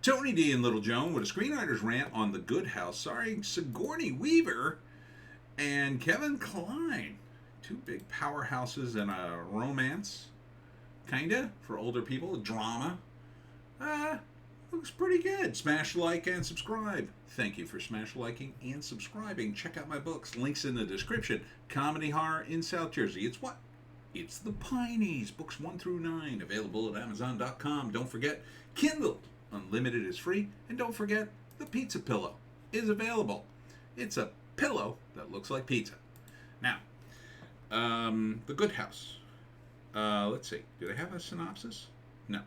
Tony D and Little Joan with a screenwriter's rant on The Good House, starring Sigourney Weaver and Kevin Kline. Two big powerhouses in a romance, kinda, for older people. Drama. Looks pretty good. Smash like and subscribe. Thank you for smash liking and subscribing. Check out my books. Links in the description. Comedy horror in South Jersey. It's what? It's the Pineys. Books 1 through 9. Available at Amazon.com. Don't forget, Kindle Unlimited is free. And don't forget, the pizza pillow is available. It's a pillow that looks like pizza. Now, The Good House. Let's see. Do they have a synopsis? No.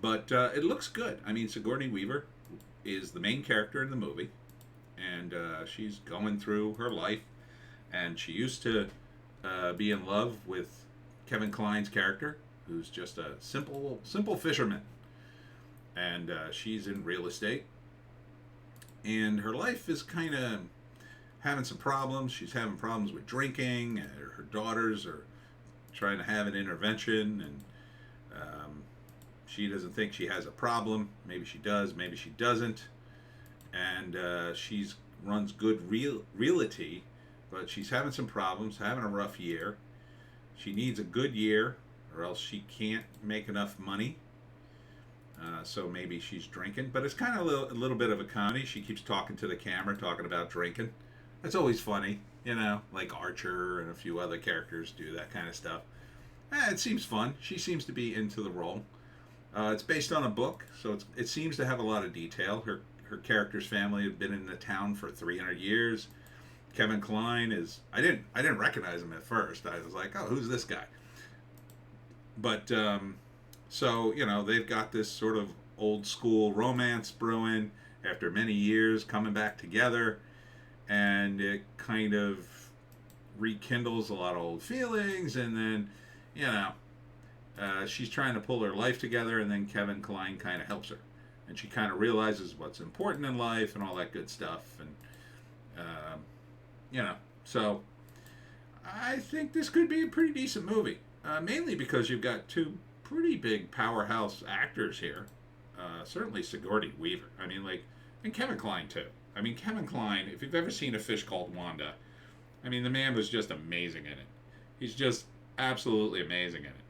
But it looks good. I mean, Sigourney Weaver is the main character in the movie. And she's going through her life. And she used to be in love with Kevin Kline's character, who's just a simple fisherman. And she's in real estate. And her life is kind of having some problems. She's having problems with drinking. Her daughters are trying to have an intervention. And she doesn't think she has a problem. Maybe she does, maybe she doesn't. And she runs good realty, but she's having some problems, having a rough year. She needs a good year, or else she can't make enough money. So maybe she's drinking. But it's kind of a little bit of a comedy. She keeps talking to the camera, talking about drinking. That's always funny, you know, like Archer and a few other characters do that kind of stuff. It seems fun. She seems to be into the role. It's based on a book, so it seems to have a lot of detail. Her character's family had been in the town for 300 years. Kevin Kline is... I didn't recognize him at first. I was like, oh, who's this guy? But... So, you know, they've got this sort of old school romance brewing after many years coming back together, and it kind of rekindles a lot of old feelings, and then, you know, she's trying to pull her life together, and then Kevin Kline kind of helps her. And she kind of realizes what's important in life and all that good stuff, and, you know, so I think this could be a pretty decent movie, mainly because you've got two pretty big powerhouse actors here. Certainly Sigourney Weaver. I mean, like, and Kevin Kline too. I mean, Kevin Kline, if you've ever seen A Fish Called Wanda, I mean, the man was just amazing in it. He's just absolutely amazing in it.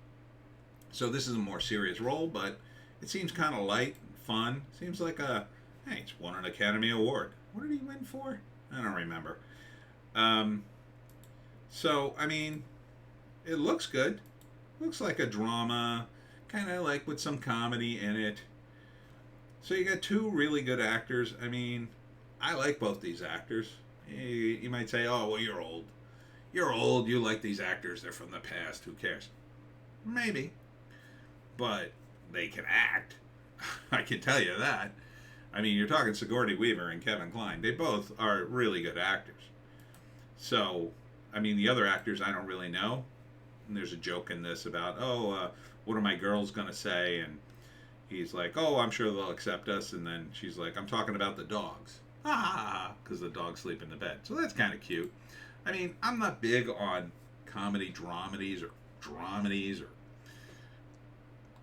So this is a more serious role, but it seems kind of light and fun. Seems like hey, it's won an Academy Award. What did he win for? I don't remember. So, I mean, it looks good. Looks like a drama, kind of like with some comedy in it. So you got two really good actors. I mean, I like both these actors. You might say, oh, well, you're old. You're old. You like these actors. They're from the past. Who cares? Maybe. But they can act. I can tell you that. I mean, you're talking Sigourney Weaver and Kevin Kline. They both are really good actors. So, I mean, the other actors I don't really know. And there's a joke in this about, what are my girls going to say? And he's like, oh, I'm sure they'll accept us. And then she's like, I'm talking about the dogs. Because the dogs sleep in the bed. So that's kind of cute. I mean, I'm not big on comedy dramedies or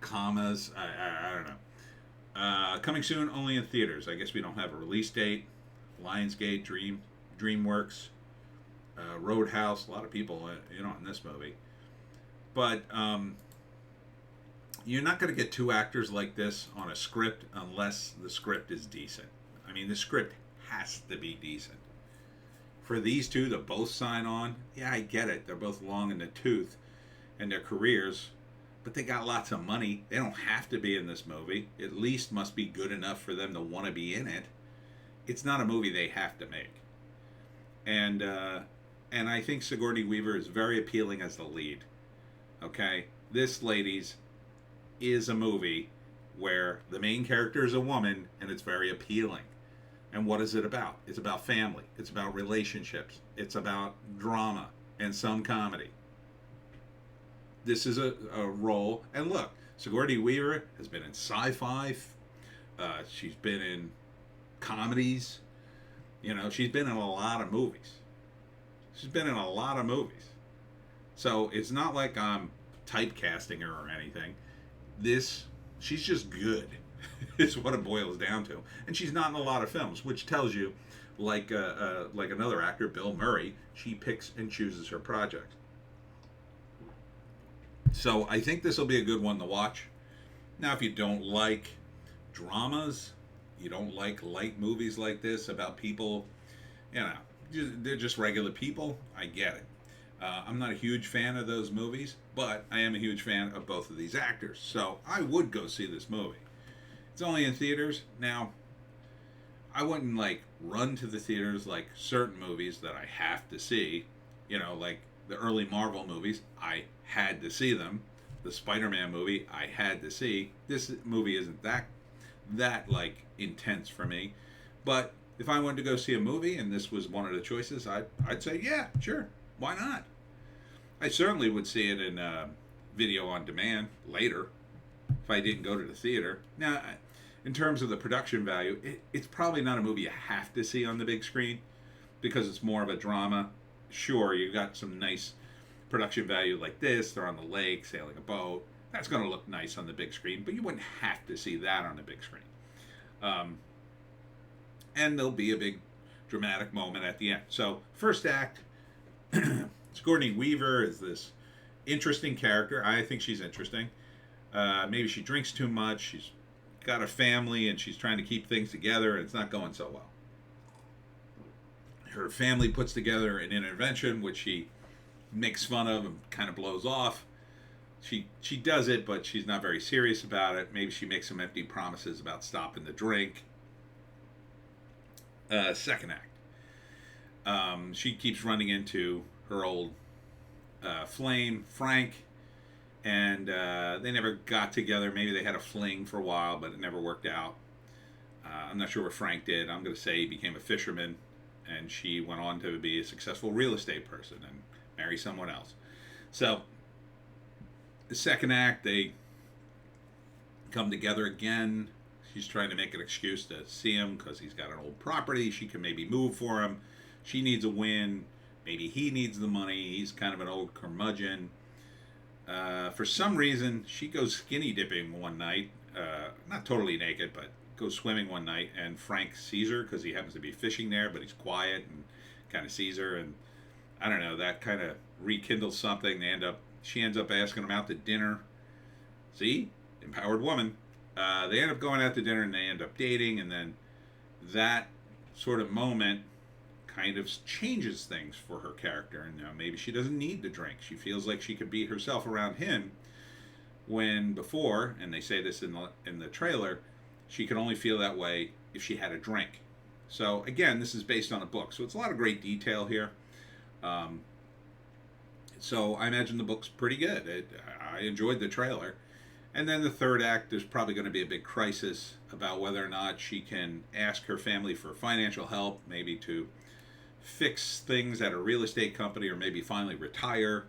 commas. I don't know. Coming soon, only in theaters. I guess we don't have a release date. Lionsgate, DreamWorks, Roadhouse. A lot of people, in this movie. But you're not going to get two actors like this on a script unless the script is decent. I mean, the script has to be decent. For these two to both sign on, yeah, I get it. They're both long in the tooth in their careers, but they got lots of money. They don't have to be in this movie. At least must be good enough for them to want to be in it. It's not a movie they have to make. And I think Sigourney Weaver is very appealing as the lead. Okay, this, ladies, is a movie where the main character is a woman and it's very appealing. And what is it about? It's about family. It's about relationships. It's about drama and some comedy. This is a role. And look, Sigourney Weaver has been in sci-fi. She's been in comedies. You know, she's been in a lot of movies. So it's not like I'm typecasting her or anything. She's just good. is what it boils down to. And she's not in a lot of films, which tells you, like another actor, Bill Murray, she picks and chooses her projects. So I think this will be a good one to watch. Now, if you don't like dramas, you don't like light movies like this about people, you know, they're just regular people, I get it. I'm not a huge fan of those movies, but I am a huge fan of both of these actors. So I would go see this movie. It's only in theaters. Now, I wouldn't like run to the theaters like certain movies that I have to see. You know, like the early Marvel movies, I had to see them. The Spider-Man movie, I had to see. This movie isn't that like intense for me. But if I wanted to go see a movie and this was one of the choices, I'd say yeah, sure, why not? I certainly would see it in video on demand later if I didn't go to the theater. Now, in terms of the production value, it's probably not a movie you have to see on the big screen because it's more of a drama. Sure, you got some nice production value like this. They're on the lake, sailing a boat. That's going to look nice on the big screen, but you wouldn't have to see that on the big screen. And there'll be a big dramatic moment at the end. So, first act, Sigourney Weaver is this interesting character. I think she's interesting. Maybe she drinks too much. She's got a family and she's trying to keep things together and it's not going so well. Her family puts together an intervention which she makes fun of and kind of blows off. She does it, but she's not very serious about it. Maybe she makes some empty promises about stopping the drink. Second act. She keeps running into her old flame, Frank, and they never got together. Maybe they had a fling for a while, but it never worked out. I'm not sure what Frank did. I'm going to say he became a fisherman, and she went on to be a successful real estate person and marry someone else. So, the second act, they come together again. She's trying to make an excuse to see him because he's got an old property. She can maybe move for him. She needs a win. Maybe he needs the money. He's kind of an old curmudgeon. For some reason, she goes skinny dipping one night. Not totally naked, but goes swimming one night. And Frank sees her because he happens to be fishing there, but he's quiet and kind of sees her. And I don't know, that kind of rekindles something. She ends up asking him out to dinner. See? Empowered woman. They end up going out to dinner and they end up dating. And then that sort of moment kind of changes things for her character. And maybe she doesn't need to drink. She feels like she could be herself around him when before, and they say this in the trailer, she could only feel that way if she had a drink. So again, this is based on a book. So it's a lot of great detail here. So I imagine the book's pretty good. I enjoyed the trailer. And then the third act, there's probably going to be a big crisis about whether or not she can ask her family for financial help, maybe to fix things at a real estate company, or maybe finally retire.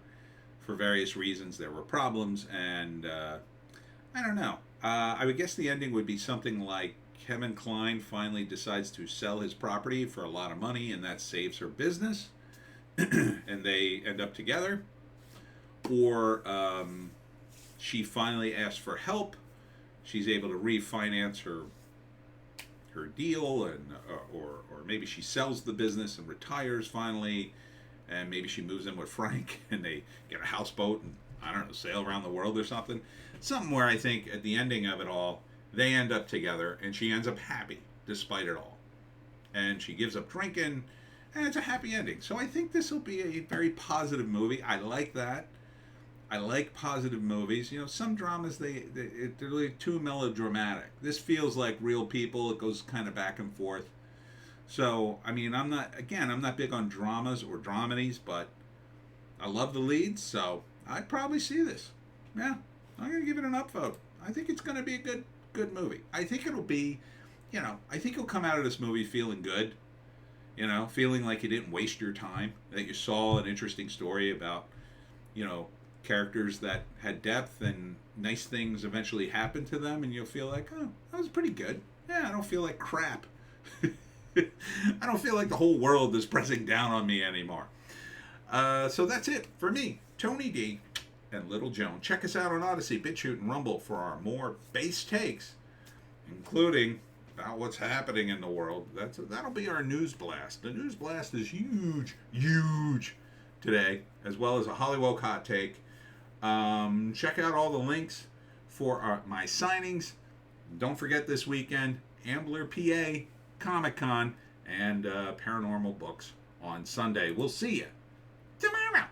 For various reasons, there were problems, and I don't know. I would guess the ending would be something like Kevin Kline finally decides to sell his property for a lot of money, and that saves her business, and they end up together. Or she finally asks for help. She's able to refinance her deal, and or maybe she sells the business and retires finally, and maybe she moves in with Frank and they get a houseboat and I don't know, sail around the world or something. Something where I think at the ending of it all, they end up together and she ends up happy despite it all, and she gives up drinking, and it's a happy ending. So I think this will be a very positive movie. I like that. I like positive movies. Some dramas, they're really too melodramatic. This feels like real people. It goes kind of back and forth. So, I mean, I'm not big on dramas or dramedies, but I love the leads, so I'd probably see this. Yeah, I'm going to give it an upvote. I think it's going to be a good movie. I think it'll be, I think you'll come out of this movie feeling good. Feeling like you didn't waste your time, that you saw an interesting story about, characters that had depth and nice things eventually happen to them, and you'll feel like, oh, that was pretty good. Yeah, I don't feel like crap. I don't feel like the whole world is pressing down on me anymore. So that's it for me, Tony D and Little Joan. Check us out on Odysee, Bitchute, and Rumble for our more base takes including about what's happening in the world. That'll be our news blast. The news blast is huge, huge today, as well as a Hollywoke hot take. Check out all the links for my signings. Don't forget this weekend, Ambler, PA, Comic Con, and Paranormal Books on Sunday. We'll see you tomorrow.